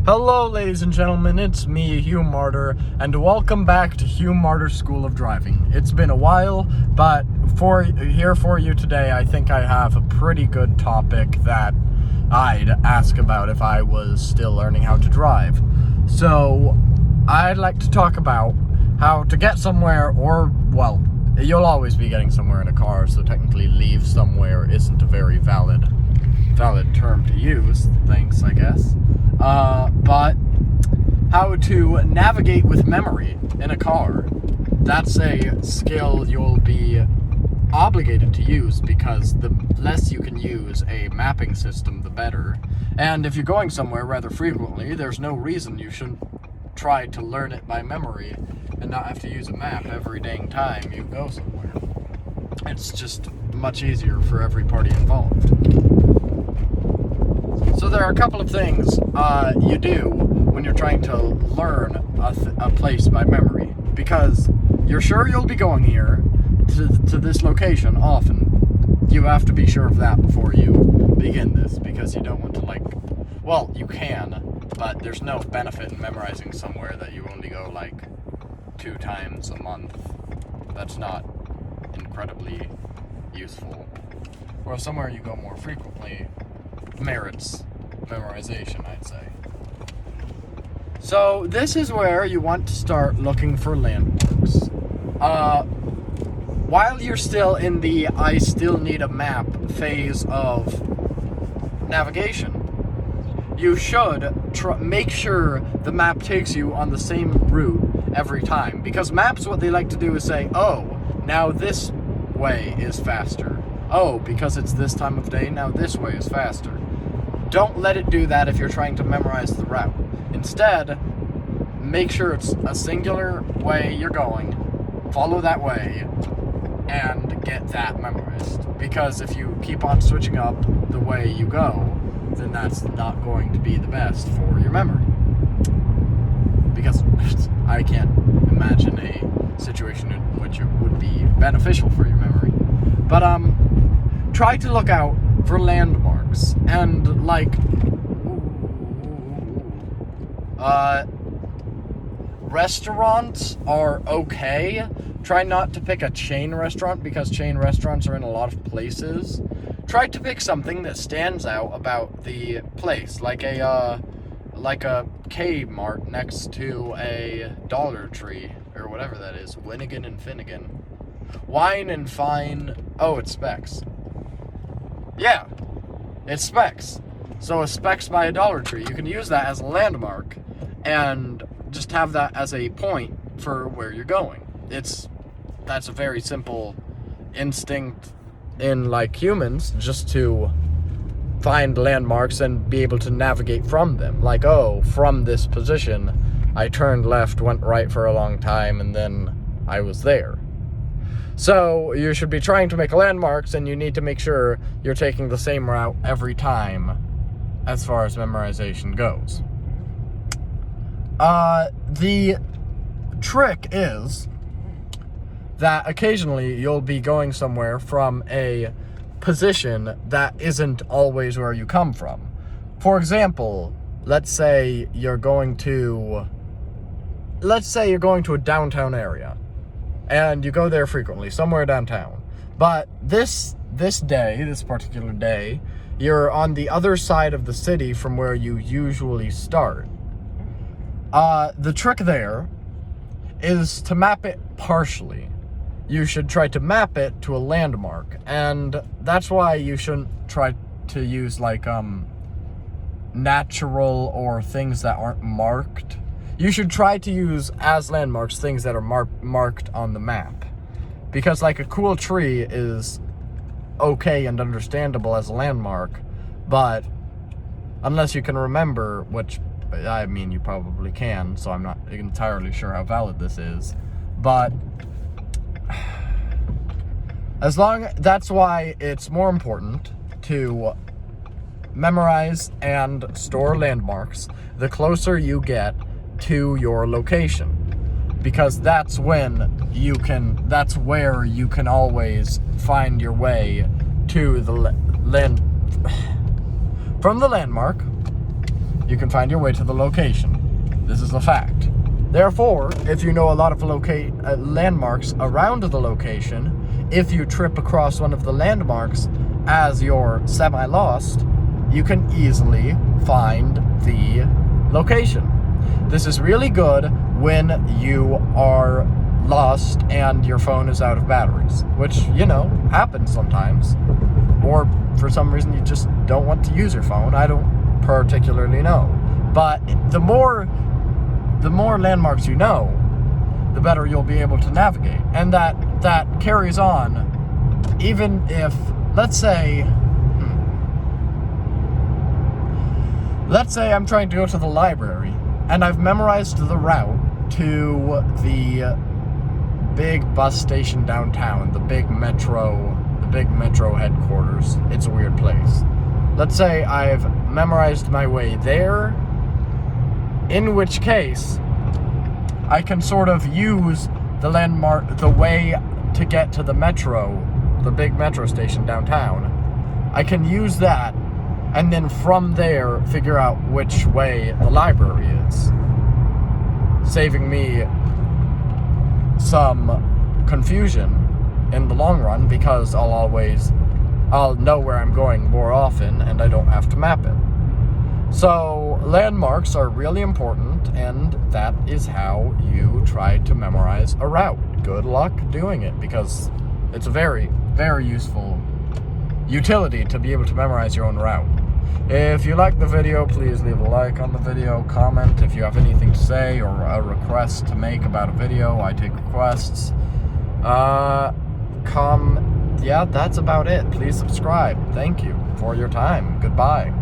Hello, ladies and gentlemen, it's me, Hugh Marder, and welcome back to Hugh Marder School of Driving. It's been a while, but here for you today, I think I have a pretty good topic that I'd ask about if I was still learning how to drive. So, I'd like to talk about how to get somewhere, well, you'll always be getting somewhere in a car, so technically leave somewhere isn't a very valid term to use, thanks, I guess. But how to navigate with memory in a car. That's a skill you'll be obligated to use because the less you can use a mapping system, the better. And if you're going somewhere rather frequently, there's no reason you shouldn't try to learn it by memory and not have to use a map every dang time you go somewhere. It's just much easier for every party involved. So there are a couple of things you do when you're trying to learn a place by memory, because you're sure you'll be going here to this location often. You have to be sure of that before you begin this, because you don't want to well, you can, but there's no benefit in memorizing somewhere that you only go 2 times a month. That's not incredibly useful. Or somewhere you go more frequently merits memorization, I'd say. So this is where you want to start looking for landmarks. While you're still in the I still need a map phase of navigation, you should make sure the map takes you on the same route every time, because maps, what they like to do is say, oh, now this way is faster. Oh, because it's this time of day, now this way is faster. Don't let it do that if you're trying to memorize the route. Instead, make sure it's a singular way you're going, follow that way, and get that memorized. Because if you keep on switching up the way you go, then that's not going to be the best for your memory. Because I can't imagine a situation in which it would be beneficial for your memory. But try to look out for landmarks, and restaurants are okay. Try not to pick a chain restaurant, because chain restaurants are in a lot of places. Try to pick something that stands out about the place, like a Kmart next to a Dollar Tree, or whatever that is, Winnigan and Finnegan. Wine and Fine, oh, it's Specs. Yeah, it's Specs. So a Specs by a Dollar Tree, you can use that as a landmark and just have that as a point for where you're going. That's a very simple instinct in humans, just to find landmarks and be able to navigate from them. Oh, from this position, I turned left, went right for a long time, and then I was there. So you should be trying to make landmarks, and you need to make sure you're taking the same route every time as far as memorization goes. The trick is that occasionally you'll be going somewhere from a position that isn't always where you come from. For example, let's say you're going to a downtown area, and you go there frequently, somewhere downtown. But this particular day, you're on the other side of the city from where you usually start. The trick there is to map it partially. You should try to map it to a landmark, and that's why you shouldn't try to use natural or things that aren't marked. You should try to use as landmarks things that are marked on the map, because a cool tree is okay and understandable as a landmark, but unless you can remember, which I mean you probably can, so I'm not entirely sure how valid this is, but that's why it's more important to memorize and store landmarks the closer you get to your location, because that's where you can always find your way to the from the landmark. you can find your way to the location. This is a fact. Therefore, if you know a lot of landmarks around the location, if you trip across one of the landmarks as you're semi-lost, you can easily find the location. This is really good when you are lost and your phone is out of batteries, which, happens sometimes. Or for some reason you just don't want to use your phone. I don't particularly know. But the more landmarks you know, the better you'll be able to navigate. And that carries on even if, let's say I'm trying to go to the library and I've memorized the route to the big bus station downtown, the big metro headquarters. It's a weird place. Let's say I've memorized my way there, in which case I can sort of use the way to get to the big metro station downtown. I can use that, and then from there figure out which way the library is, saving me some confusion in the long run, because I'll know where I'm going more often and I don't have to map it. So landmarks are really important, and that is how you try to memorize a route. Good luck doing it, because it's a very, very useful utility to be able to memorize your own route. If you like the video, please leave a like on the video, comment if you have anything to say or a request to make about a video. I take requests. Yeah, that's about it. Please subscribe. Thank you for your time. Goodbye.